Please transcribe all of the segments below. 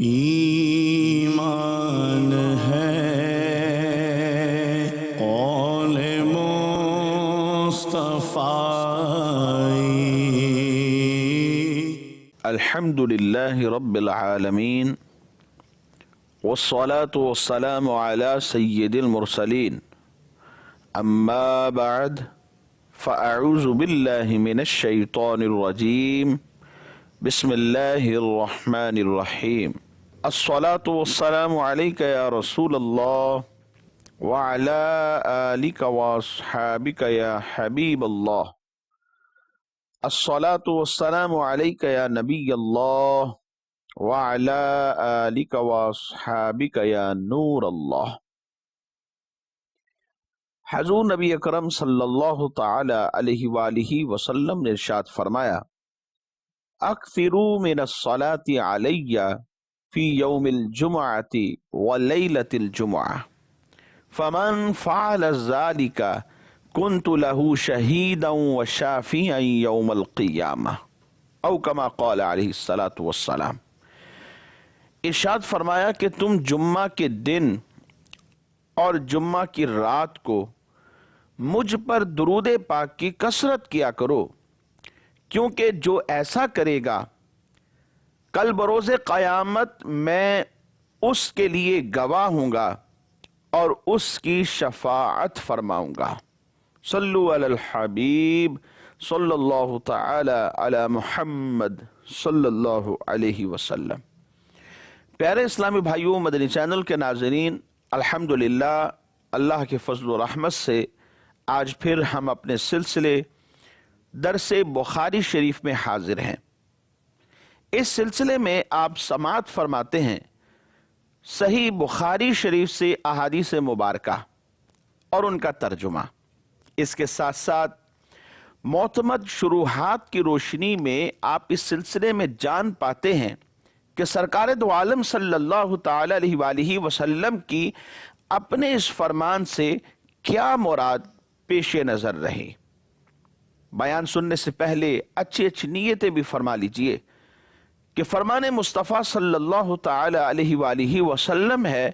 ایمان ہے قول مصطفی۔ الحمد لله رب العالمين والصلاة والسلام على سيد المرسلين أما بعد فأعوذ بالله من الشيطان الرجيم بسم الله الرحمن الرحيم الصلاة والسلام عليك يا رسول الله وعلى آلك وأصحابك يا حبيب الله الصلاة والسلام عليك يا نبي الله وعلى آلك وأصحابك يا نور الله۔ حضور نبی اکرم صلی اللہ تعالی علیہ وآلہ وسلم نے ارشاد فرمایا، اکثروا من الصلاة علی فی یوم الجمعۃ ولیلۃ الجمعہ فمن فعل ذلك کنت له شہیدا وشافعا یوم القیامہ او کما قال علیہ الصلاۃ والسلام۔ ارشاد فرمایا کہ تم جمعہ کے دن اور جمعہ کی رات کو مجھ پر درود پاک کی کثرت کیا کرو، کیونکہ جو ایسا کرے گا کل بروز قیامت میں اس کے لیے گواہ ہوں گا اور اس کی شفاعت فرماؤں گا۔ صلو علی الحبیب صلی اللہ تعالی علی محمد صلی اللہ علیہ وسلم۔ پیارے اسلامی بھائیوں، مدنی چینل کے ناظرین، الحمدللہ اللہ کے فضل و رحمت سے آج پھر ہم اپنے سلسلے درس بخاری شریف میں حاضر ہیں۔ اس سلسلے میں آپ سماعت فرماتے ہیں صحیح بخاری شریف سے احادیث مبارکہ اور ان کا ترجمہ۔ اس کے ساتھ ساتھ معتمد شروحات کی روشنی میں آپ اس سلسلے میں جان پاتے ہیں کہ سرکار دو عالم صلی اللہ تعالی علیہ وآلہ وسلم کی اپنے اس فرمان سے کیا مراد پیش نظر رہی۔ بیان سننے سے پہلے اچھی اچھی نیتیں بھی فرما لیجئے کہ فرمان مصطفیٰ صلی اللہ تعالی علیہ وآلہ وسلم ہے،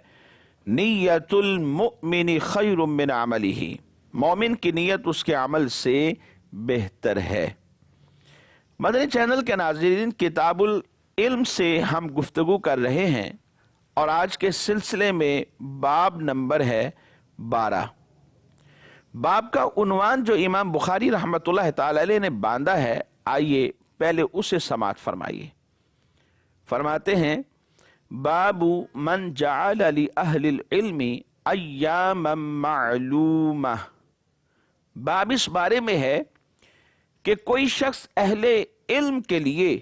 نیت المؤمن خیر من عملہ، مومن کی نیت اس کے عمل سے بہتر ہے۔ مدنی چینل کے ناظرین، کتاب العلم سے ہم گفتگو کر رہے ہیں اور آج کے سلسلے میں باب نمبر ہے 12۔ باب کا عنوان جو امام بخاری رحمۃ اللہ تعالی علیہ نے باندھا ہے، آئیے پہلے اسے سماعت فرمائیے۔ فرماتے ہیں، باب من جعل لأہل العلم ایاما معلومہ، باب اس بارے میں ہے کہ کوئی شخص اہل علم کے لیے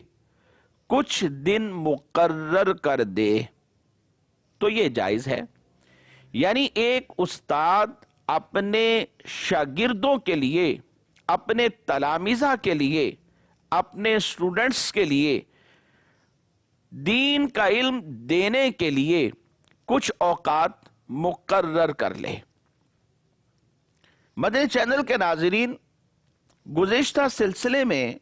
کچھ دن مقرر کر دے تو یہ جائز ہے۔ یعنی ایک استاد اپنے شاگردوں کے لیے، اپنے تلامذہ کے لیے، اپنے اسٹوڈنٹس کے لیے دین کا علم دینے کے لیے کچھ اوقات مقرر کر لے۔ مدنی چینل کے ناظرین، گزشتہ سلسلے میں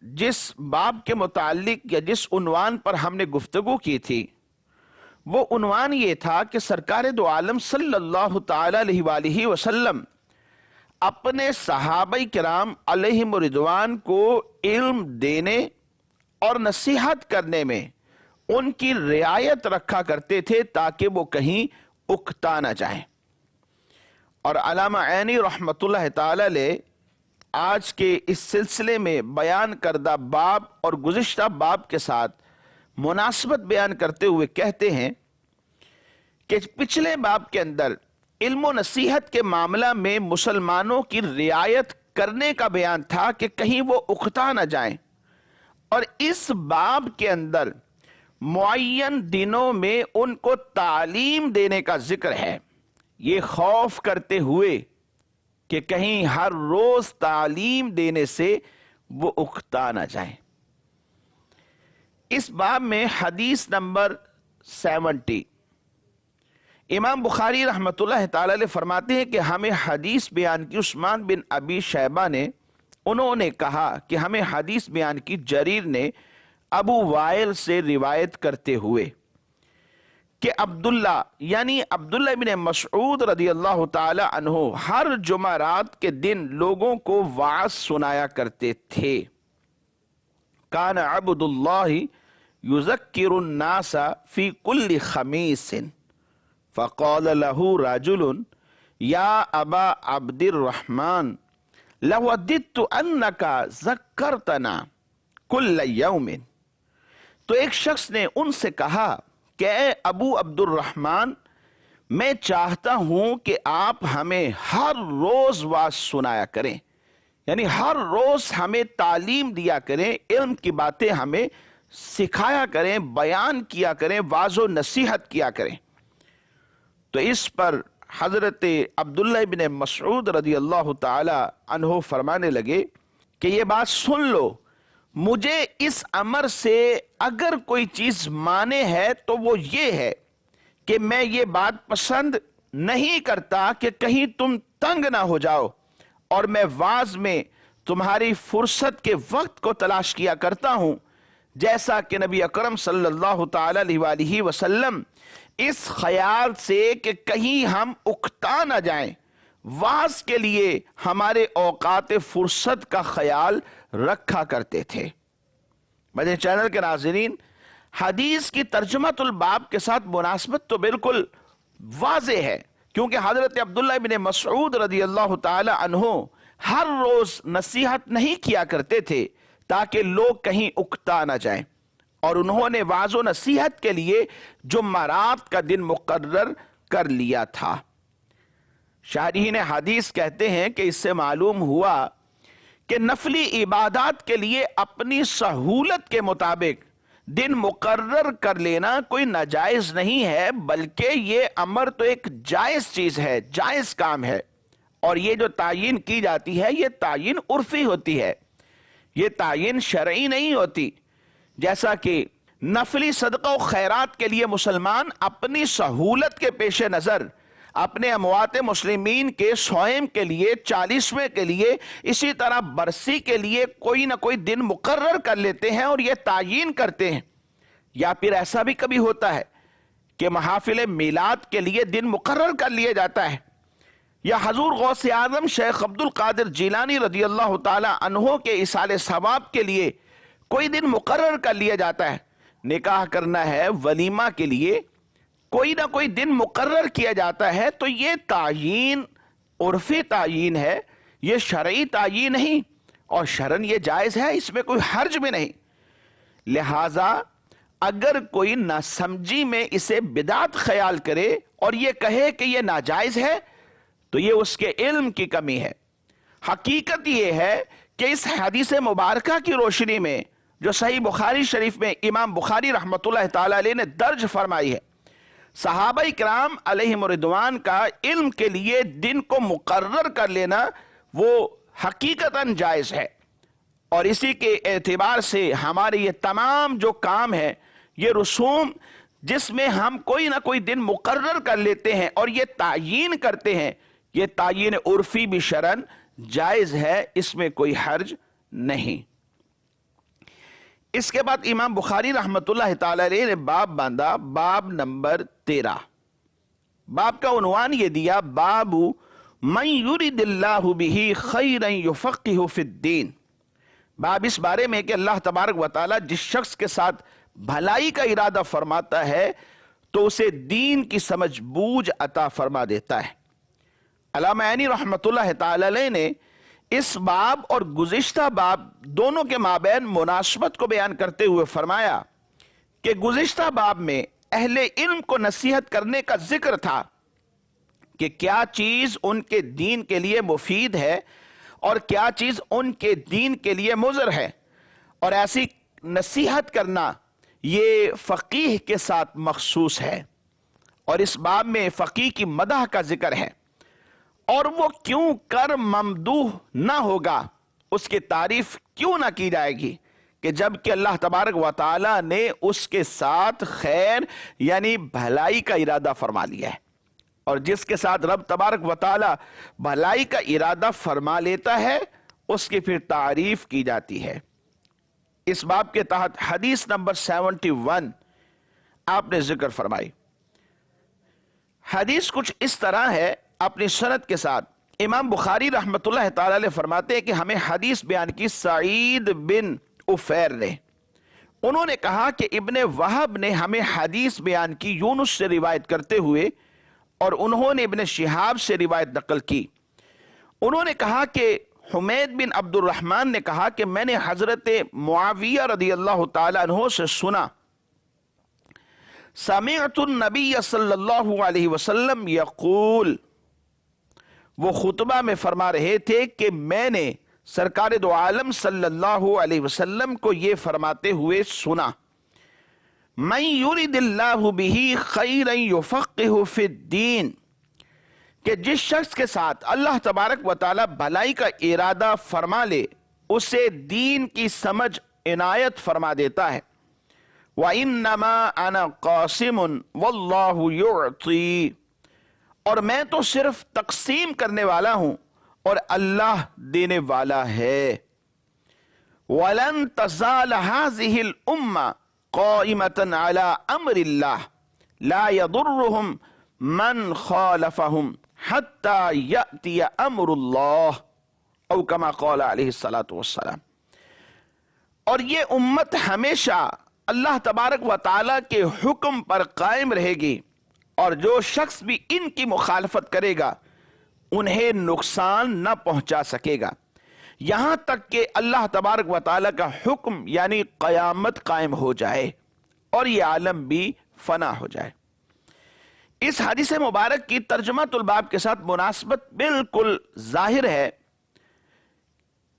جس باب کے متعلق یا جس عنوان پر ہم نے گفتگو کی تھی، وہ عنوان یہ تھا کہ سرکار دو عالم صلی اللہ تعالی علیہ وآلہ وسلم اپنے صحابہ کرام علیہم رضوان کو علم دینے اور نصیحت کرنے میں ان کی رعایت رکھا کرتے تھے تاکہ وہ کہیں اکتا نہ جائیں۔ اور علامہ عینی رحمۃ اللہ تعالی علیہ آج کے اس سلسلے میں بیان کردہ باب اور گزشتہ باب کے ساتھ مناسبت بیان کرتے ہوئے کہتے ہیں کہ پچھلے باب کے اندر علم و نصیحت کے معاملہ میں مسلمانوں کی رعایت کرنے کا بیان تھا کہ کہیں وہ اکتا نہ جائیں، اور اس باب کے اندر معین دنوں میں ان کو تعلیم دینے کا ذکر ہے، یہ خوف کرتے ہوئے کہ کہیں ہر روز تعلیم دینے سے وہ اکتا نہ جائیں۔ اس باب میں حدیث نمبر 70، امام بخاری رحمۃ اللہ تعالی علیہ فرماتے ہیں کہ ہمیں حدیث بیان کی عثمان بن ابی شیبہ نے، انہوں نے کہا کہ ہمیں حدیث بیان کی جریر نے ابو وائل سے روایت کرتے ہوئے، کہ عبداللہ یعنی عبداللہ بن مسعود رضی اللہ تعالی عنہ ہر جمعرات کے دن لوگوں کو وعظ سنایا کرتے تھے. کان عبد اللہ یذکر الناس فی کل خمیس فقال له رجل یا ابا عبد الرحمن لوددت انک ذکرتنا کل یوم. تو ایک شخص نے ان سے کہا کہ اے ابو عبد الرحمن، میں چاہتا ہوں کہ آپ ہمیں ہر روز واعظ سنایا کریں، یعنی ہر روز ہمیں تعلیم دیا کریں، علم کی باتیں ہمیں سکھایا کریں، بیان کیا کریں، واعظ و نصیحت کیا کریں. تو اس پر حضرت عبداللہ بن مسعود رضی اللہ تعالی عنہ فرمانے لگے کہ یہ بات سن لو، مجھے اس امر سے اگر کوئی چیز مانے ہے تو وہ یہ ہے کہ میں یہ بات پسند نہیں کرتا کہ کہیں تم تنگ نہ ہو جاؤ، اور میں واعظ میں تمہاری فرصت کے وقت کو تلاش کیا کرتا ہوں، جیسا کہ نبی اکرم صلی اللہ تعالی علیہ وآلہ وسلم اس خیال سے کہ کہیں ہم اکتا نہ جائیں، واعظ کے لیے ہمارے اوقات فرصت کا خیال رکھا کرتے تھے. مدنی چینل کے ناظرین، حدیث کی ترجمۃ الباب کے ساتھ مناسبت تو بالکل واضح ہے، کیونکہ حضرت عبداللہ بن مسعود رضی اللہ تعالی عنہ ہر روز نصیحت نہیں کیا کرتے تھے تاکہ لوگ کہیں اکتا نہ جائیں، اور انہوں نے واعظ و نصیحت کے لیے جمعرات کا دن مقرر کر لیا تھا. شارحین حدیث کہتے ہیں کہ اس سے معلوم ہوا کہ نفلی عبادات کے لیے اپنی سہولت کے مطابق دن مقرر کر لینا کوئی ناجائز نہیں ہے، بلکہ یہ امر تو ایک جائز چیز ہے، جائز کام ہے. اور یہ جو تعیین کی جاتی ہے یہ تعیین عرفی ہوتی ہے، یہ تعیین شرعی نہیں ہوتی. جیسا کہ نفلی صدقہ و خیرات کے لیے مسلمان اپنی سہولت کے پیش نظر اپنے اموات مسلمین کے سوئم کے لیے، 40ویں کے لیے، اسی طرح برسی کے لیے کوئی نہ کوئی دن مقرر کر لیتے ہیں اور یہ تعیین کرتے ہیں. یا پھر ایسا بھی کبھی ہوتا ہے کہ محافل میلاد کے لیے دن مقرر کر لیا جاتا ہے، یا حضور غوث اعظم شیخ عبد القادر جیلانی رضی اللہ تعالی عنہ کے ایصال ثواب کے لیے کوئی دن مقرر کر لیا جاتا ہے. نکاح کرنا ہے، ولیمہ کے لیے کوئی نہ کوئی دن مقرر کیا جاتا ہے. تو یہ تعیین عرفی تعیین ہے، یہ شرعی تعیین نہیں، اور شرعن یہ جائز ہے، اس میں کوئی حرج بھی نہیں. لہٰذا اگر کوئی ناسمجھی میں اسے بدعت خیال کرے اور یہ کہے کہ یہ ناجائز ہے تو یہ اس کے علم کی کمی ہے. حقیقت یہ ہے کہ اس حدیث مبارکہ کی روشنی میں جو صحیح بخاری شریف میں امام بخاری رحمۃ اللہ تعالی علیہ نے درج فرمائی ہے، صحابہ کرام علیہم رضوان کا علم کے لیے دن کو مقرر کر لینا وہ حقیقتاً جائز ہے. اور اسی کے اعتبار سے ہمارے یہ تمام جو کام ہیں، یہ رسوم جس میں ہم کوئی نہ کوئی دن مقرر کر لیتے ہیں اور یہ تعیین کرتے ہیں، یہ تعیین عرفی بھی شرعاً جائز ہے، اس میں کوئی حرج نہیں. اس کے بعد امام بخاری رحمۃ اللہ تعالی علیہ نے باب باندھا، باب نمبر 13. باب کا عنوان یہ دیا، باب من یرید اللہ بہ خیرا یفقہہ فی الدین. باب اس بارے میں کہ اللہ تبارک و تعالی جس شخص کے ساتھ بھلائی کا ارادہ فرماتا ہے تو اسے دین کی سمجھ بوجھ عطا فرما دیتا ہے. علامہ عینی رحمۃ اللہ تعالی علیہ نے اس باب اور گزشتہ باب دونوں کے مابین مناسبت کو بیان کرتے ہوئے فرمایا کہ گزشتہ باب میں اہل علم کو نصیحت کرنے کا ذکر تھا کہ کیا چیز ان کے دین کے لیے مفید ہے اور کیا چیز ان کے دین کے لیے مضر ہے، اور ایسی نصیحت کرنا یہ فقیہ کے ساتھ مخصوص ہے. اور اس باب میں فقیہ کی مدح کا ذکر ہے، اور وہ کیوں کر ممدوح نہ ہوگا، اس کی تعریف کیوں نہ کی جائے گی کہ جب کہ اللہ تبارک و تعالی نے اس کے ساتھ خیر یعنی بھلائی کا ارادہ فرما لیا ہے. اور جس کے ساتھ رب تبارک و تعالی بھلائی کا ارادہ فرما لیتا ہے اس کی پھر تعریف کی جاتی ہے. اس باب کے تحت حدیث نمبر 71 آپ نے ذکر فرمائی. حدیث کچھ اس طرح ہے اپنی سند کے ساتھ. امام بخاری رحمۃ اللہ تعالی علیہ فرماتے ہیں کہ ہمیں حدیث بیان کی سعید بن عفیر نے. انہوں نے کہا کہ ابن وہب نے ہمیں حدیث بیان کی یونس سے روایت کرتے ہوئے، اور انہوں نے ابن شہاب سے روایت نقل کی. انہوں نے کہا کہ حمید بن عبد الرحمن نے کہا کہ میں نے حضرت معاویہ رضی اللہ تعالی عنہ سے سنا، سمعت النبی صلی اللہ علیہ وسلم یقول، وہ خطبہ میں فرما رہے تھے کہ میں نے سرکار دو عالم صلی اللہ علیہ وسلم کو یہ فرماتے ہوئے سنا، من یرد اللہ بہ خیرا یفقہ فی الدین، کہ جس شخص کے ساتھ اللہ تبارک و تعالی بھلائی کا ارادہ فرما لے اسے دین کی سمجھ عنایت فرما دیتا ہے. وَإِنَّمَا أَنَا قَاسِمٌ وَاللَّهُ يُعْطِي، اور میں تو صرف تقسیم کرنے والا ہوں اور اللہ دینے والا ہے. وَلَن تَزَالَ هَذِهِ الْأُمَّةُ قَائِمَةً عَلَىٰ أَمْرِ اللَّهِ لَا يَضُرُّهُمْ مَنْ خَالَفَهُمْ حَتَّى يَأْتِيَ أَمْرُ اللَّهِ او كما قال علیہ الصلاۃ والسلام. اور یہ امت ہمیشہ اللہ تبارک و تعالیٰ کے حکم پر قائم رہے گی، اور جو شخص بھی ان کی مخالفت کرے گا انہیں نقصان نہ پہنچا سکے گا، یہاں تک کہ اللہ تبارک و تعالیٰ کا حکم یعنی قیامت قائم ہو جائے اور یہ عالم بھی فنا ہو جائے. اس حدیث مبارک کی ترجمۃ الباب کے ساتھ مناسبت بالکل ظاہر ہے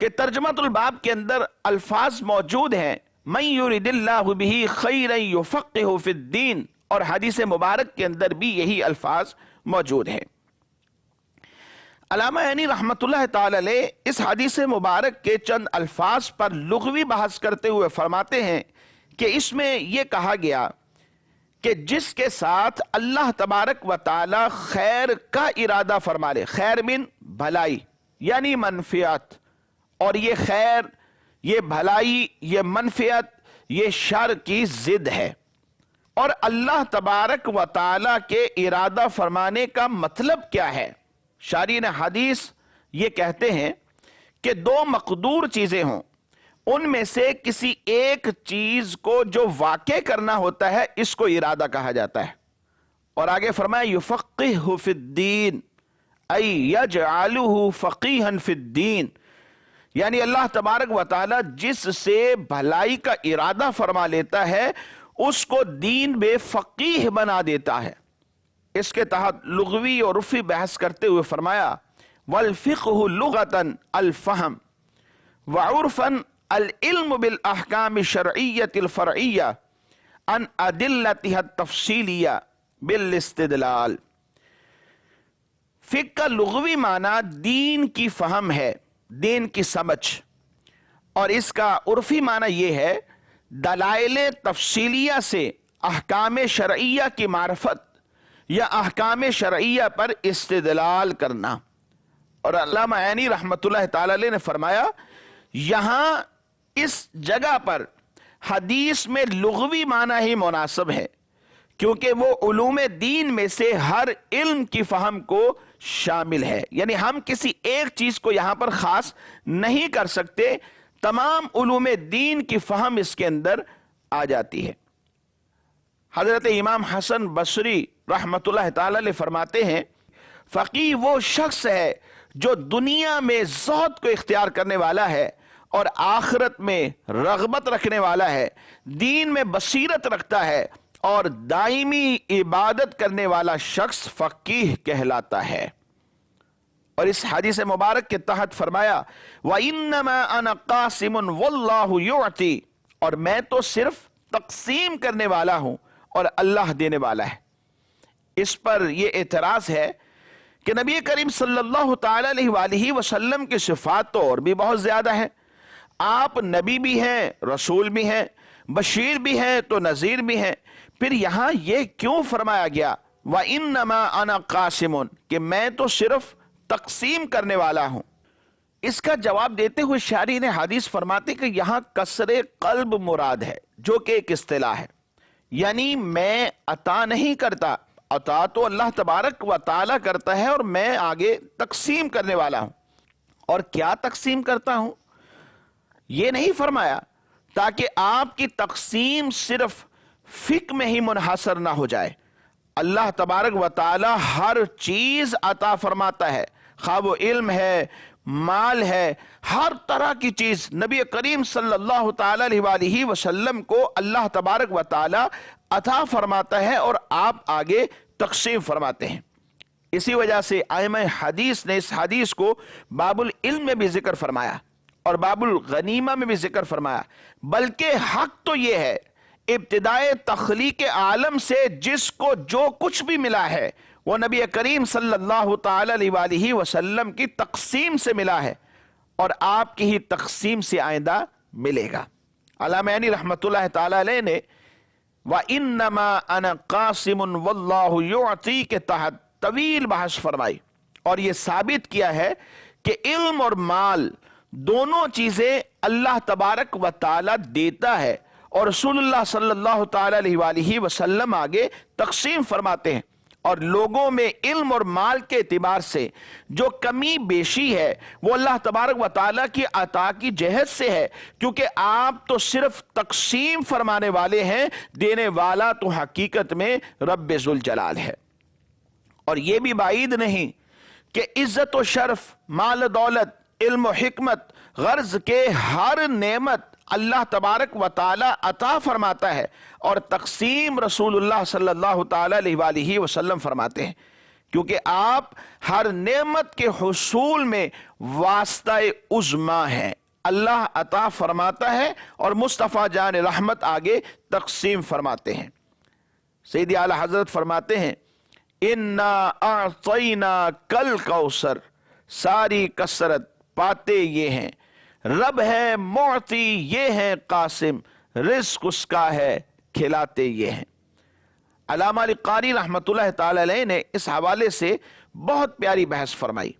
کہ ترجمۃ الباب کے اندر الفاظ موجود ہیں من یرد اللہ بہ خیرا یفقہ فی الدین، اور حدیث مبارک کے اندر بھی یہی الفاظ موجود ہیں. علامہ عینی رحمۃ اللہ تعالی علیہ اس حدیث مبارک کے چند الفاظ پر لغوی بحث کرتے ہوئے فرماتے ہیں کہ اس میں یہ کہا گیا کہ جس کے ساتھ اللہ تبارک و تعالی خیر کا ارادہ فرما لے، خیر من بھلائی یعنی منفعت، اور یہ خیر، یہ بھلائی، یہ منفعت، یہ شر کی ضد ہے. اور اللہ تبارک و تعالی کے ارادہ فرمانے کا مطلب کیا ہے؟ شارحین حدیث یہ کہتے ہیں کہ دو مقدور چیزیں ہوں، ان میں سے کسی ایک چیز کو جو واقع کرنا ہوتا ہے اس کو ارادہ کہا جاتا ہے. اور آگے فرمایا یفقہ فی الدین ای یجعلہ فقیہا فی الدین، یعنی اللہ تبارک و تعالی جس سے بھلائی کا ارادہ فرما لیتا ہے اس کو دین میں فقیہ بنا دیتا ہے. اس کے تحت لغوی اور عرفی بحث کرتے ہوئے فرمایا والفقہ لغتاً الفہم وعرفاً العلم بالاحکام الشرعیۃ الفرعیہ عن ادلتها التفصیلیہ بالاستدلال. فقہ کا لغوی معنی دین کی فہم ہے، دین کی سمجھ، اور اس کا عرفی معنی یہ ہے دلائل تفصیلیہ سے احکام شرعیہ کی معرفت یا احکام شرعیہ پر استدلال کرنا. اور علامہ عینی رحمۃ اللہ تعالی علیہ نے فرمایا یہاں اس جگہ پر حدیث میں لغوی معنی ہی مناسب ہے، کیونکہ وہ علوم دین میں سے ہر علم کی فہم کو شامل ہے. یعنی ہم کسی ایک چیز کو یہاں پر خاص نہیں کر سکتے، تمام علوم دین کی فہم اس کے اندر آ جاتی ہے. حضرت امام حسن بصری رحمت اللہ تعالی علیہ فرماتے ہیں فقیہ وہ شخص ہے جو دنیا میں زہد کو اختیار کرنے والا ہے اور آخرت میں رغبت رکھنے والا ہے، دین میں بصیرت رکھتا ہے اور دائمی عبادت کرنے والا شخص فقیہ کہلاتا ہے. اور اس حدیث مبارک کے تحت فرمایا وَإِنَّمَا أَنَا قَاسِمٌ وَاللَّهُ يُعْطِي، اور میں تو صرف تقسیم کرنے والا ہوں اور اللہ دینے والا ہے. اس پر یہ اعتراض ہے کہ نبی کریم صلی اللہ تعالی علیہ وآلہ وسلم کی صفات تو اور بھی بہت زیادہ ہیں. آپ نبی بھی ہیں، رسول بھی ہیں، بشیر بھی ہیں تو نذیر بھی ہیں، پھر یہاں یہ کیوں فرمایا گیا وَإِنَّمَا أَنَا قَاسِمٌ کہ میں تو صرف تقسیم کرنے والا ہوں؟ اس کا جواب دیتے ہوئے شارحین حدیث فرماتے کہ یہاں کسر قلب مراد ہے، جو کہ ایک اصطلاح ہے. یعنی میں عطا نہیں کرتا، عطا تو اللہ تبارک و تعالی کرتا ہے اور میں آگے تقسیم کرنے والا ہوں۔ اور کیا تقسیم کرتا ہوں یہ نہیں فرمایا، تاکہ آپ کی تقسیم صرف فقہ میں ہی منحصر نہ ہو جائے۔ اللہ تبارک و تعالی ہر چیز عطا فرماتا ہے، خواہ وہ علم ہے، مال ہے، ہر طرح کی چیز نبی کریم صلی اللہ تعالی علیہ وآلہ وسلم کو اللہ تبارک و تعالی عطا فرماتا ہے اور آپ آگے تقسیم فرماتے ہیں۔ اسی وجہ سے ائمہ حدیث نے اس حدیث کو باب العلم میں بھی ذکر فرمایا اور باب الغنیمہ میں بھی ذکر فرمایا۔ بلکہ حق تو یہ ہے، ابتدائے تخلیق عالم سے جس کو جو کچھ بھی ملا ہے وہ نبی کریم صلی اللہ تعالی علیہ وآلہ وسلم کی تقسیم سے ملا ہے، اور آپ کی ہی تقسیم سے آئندہ ملے گا۔ علامہ عینی رحمۃ اللہ تعالی علیہ نے وَإِنَّمَا أَنَا قَاسِمٌ وَاللَّهُ يُعْطِي کے تحت طویل بحث فرمائی، اور یہ ثابت کیا ہے کہ علم اور مال دونوں چیزیں اللہ تبارک و تعالی دیتا ہے، اور رسول اللہ صلی اللہ تعالی علیہ وآلہ وسلم آگے تقسیم فرماتے ہیں۔ اور لوگوں میں علم اور مال کے اعتبار سے جو کمی بیشی ہے وہ اللہ تبارک و تعالیٰ کی عطا کی جہت سے ہے، کیونکہ آپ تو صرف تقسیم فرمانے والے ہیں، دینے والا تو حقیقت میں رب ذوالجلال ہے۔ اور یہ بھی بعید نہیں کہ عزت و شرف، مال و دولت، علم و حکمت، غرض کے ہر نعمت اللہ تبارک و تعالی عطا فرماتا ہے، اور تقسیم رسول اللہ صلی اللہ تعالی علیہ وآلہ وسلم فرماتے ہیں، کیونکہ آپ ہر نعمت کے حصول میں واسطہ عظمیٰ ہیں۔ اللہ عطا فرماتا ہے اور مصطفیٰ جان رحمت آگے تقسیم فرماتے ہیں۔ سیدی اعلیٰ حضرت فرماتے ہیں اِنَّا أَعْطَيْنَاكَ الْكَوْثَرَ، ساری کثرت پاتے یہ ہیں، رب ہے معطی یہ ہے قاسم، رزق اس کا ہے کھلاتے یہ ہیں۔ علامہ علی قاری رحمۃ اللہ تعالی علیہ نے اس حوالے سے بہت پیاری بحث فرمائی۔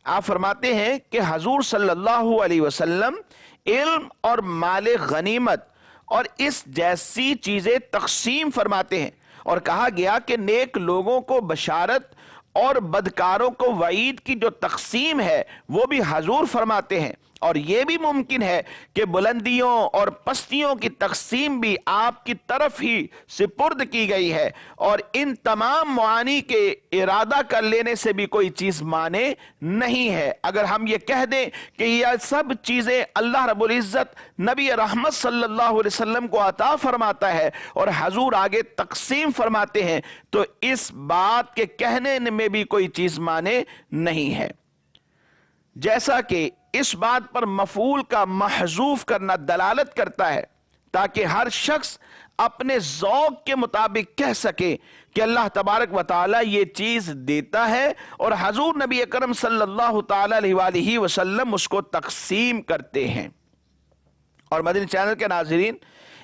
آپ فرماتے ہیں کہ حضور صلی اللہ علیہ وسلم علم اور مال غنیمت اور اس جیسی چیزیں تقسیم فرماتے ہیں، اور کہا گیا کہ نیک لوگوں کو بشارت اور بدکاروں کو وعید کی جو تقسیم ہے وہ بھی حضور فرماتے ہیں، اور یہ بھی ممکن ہے کہ بلندیوں اور پستیوں کی تقسیم بھی آپ کی طرف ہی سپرد کی گئی ہے، اور ان تمام معانی کے ارادہ کر لینے سے بھی کوئی چیز مانے نہیں ہے۔ اگر ہم یہ کہہ دیں کہ یہ سب چیزیں اللہ رب العزت نبی رحمت صلی اللہ علیہ وسلم کو عطا فرماتا ہے اور حضور آگے تقسیم فرماتے ہیں، تو اس بات کے کہنے میں بھی کوئی چیز مانے نہیں ہے۔ جیسا کہ اس بات پر مفعول کا محذوف کرنا دلالت کرتا ہے تاکہ ہر شخص اپنے ذوق کے مطابق کہہ سکے کہ اللہ تبارک و تعالی یہ چیز دیتا ہے اور حضور نبی اکرم صلی اللہ تعالی علیہ وآلہ وسلم اس کو تقسیم کرتے ہیں۔ اور مدنی چینل کے ناظرین،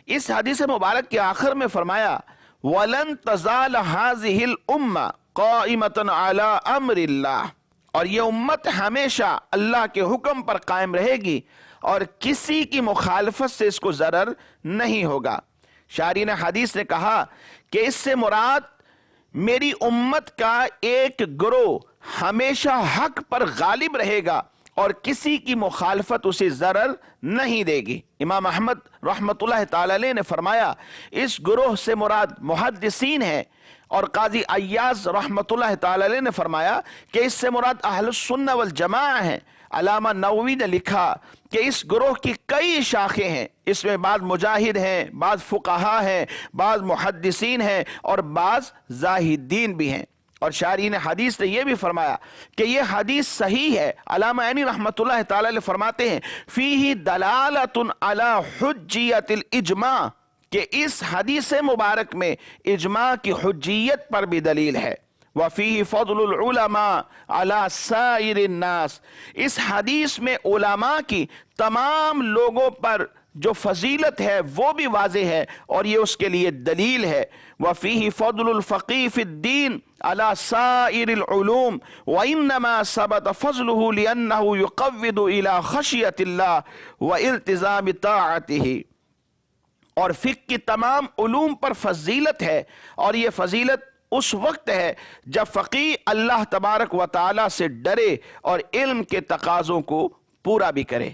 اس حدیث مبارک کے آخر میں فرمایا وَلَن تَزَالَ هَذِهِ الْأُمَّةُ قَائِمَةً عَلَىٰ أَمْرِ اللَّهِ، اور یہ امت ہمیشہ اللہ کے حکم پر قائم رہے گی اور کسی کی مخالفت سے اس کو ضرر نہیں ہوگا۔ شارحین حدیث نے کہا کہ اس سے مراد میری امت کا ایک گروہ ہمیشہ حق پر غالب رہے گا اور کسی کی مخالفت اسے ضرر نہیں دے گی۔ امام احمد رحمۃ اللہ تعالی علیہ نے فرمایا اس گروہ سے مراد محدثین ہیں، اور قاضی عیاض رحمۃ اللہ تعالی علیہ نے فرمایا کہ اس سے مراد اہل السنہ والجماعہ ہیں۔ علامہ نووی نے لکھا کہ اس گروہ کی کئی شاخیں ہیں، اس میں بعض مجاہد ہیں، بعض فقہا ہیں، بعض محدثین ہیں اور بعض زاہدین بھی ہیں۔ اور شارحین حدیث نے یہ بھی فرمایا کہ یہ حدیث صحیح ہے۔ علامہ عینی رحمۃ اللہ تعالی علیہ فرماتے ہیں فیہ دلالۃ علی حجیت الاجماع، کہ اس حدیث مبارک میں اجماع کی حجیت پر بھی دلیل ہے۔ وَفِيهِ فَضْلُ الْعُلَمَاءِ عَلَى سَائِرِ النَّاسِ، اس حدیث میں علماء کی تمام لوگوں پر جو فضیلت ہے وہ بھی واضح ہے، اور یہ اس کے لیے دلیل ہے۔ وَفِيهِ فَضْلُ الْفَقِيهِ فِي الدِّينِ عَلَى سَائِرِ الْعُلُومِ وَإِنَّمَا ثَبَتَ فَضْلُهُ لِأَنَّهُ يُقَوِّدُ إِلَى خَشْيَةِ اللَّهِ وَإِلْتِزَامِ طَاعَتِهِ، اور فقہ کی تمام علوم پر فضیلت ہے، اور یہ فضیلت اس وقت ہے جب فقیہ اللہ تبارک و تعالی سے ڈرے اور علم کے تقاضوں کو پورا بھی کرے۔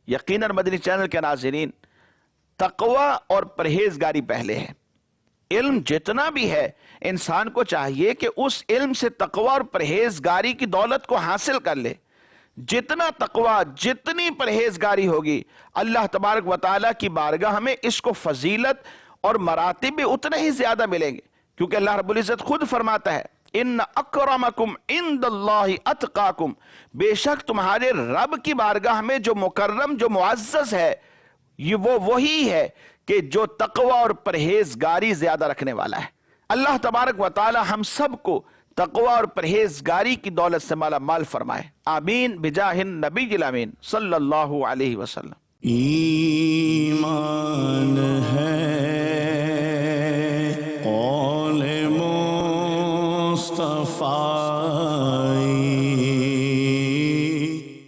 یقیناً مدنی چینل کے ناظرین، تقوی اور پرہیزگاری پہلے ہے۔ علم جتنا بھی ہے، انسان کو چاہیے کہ اس علم سے تقوی اور پرہیزگاری کی دولت کو حاصل کر لے۔ جتنا تقوی، جتنی پرہیزگاری ہوگی، اللہ تبارک و تعالیٰ کی بارگاہ میں اس کو فضیلت اور مراتب بھی اتنے ہی زیادہ ملیں گے، کیونکہ اللہ رب العزت خود فرماتا ہے ان اکرمکم عند اللہ اتقاکم، بے شک تمہارے رب کی بارگاہ میں جو مکرم، جو معزز ہے، یہ وہ وہی ہے کہ جو تقوی اور پرہیزگاری زیادہ رکھنے والا ہے۔ اللہ تبارک و تعالی ہم سب کو تقوی اور پرہیزگاری کی دولت سے مالا مال فرمائے، آمین بجاہ النبی الامین صلی اللہ علیہ وسلم۔ ایمان ہے قول مصطفی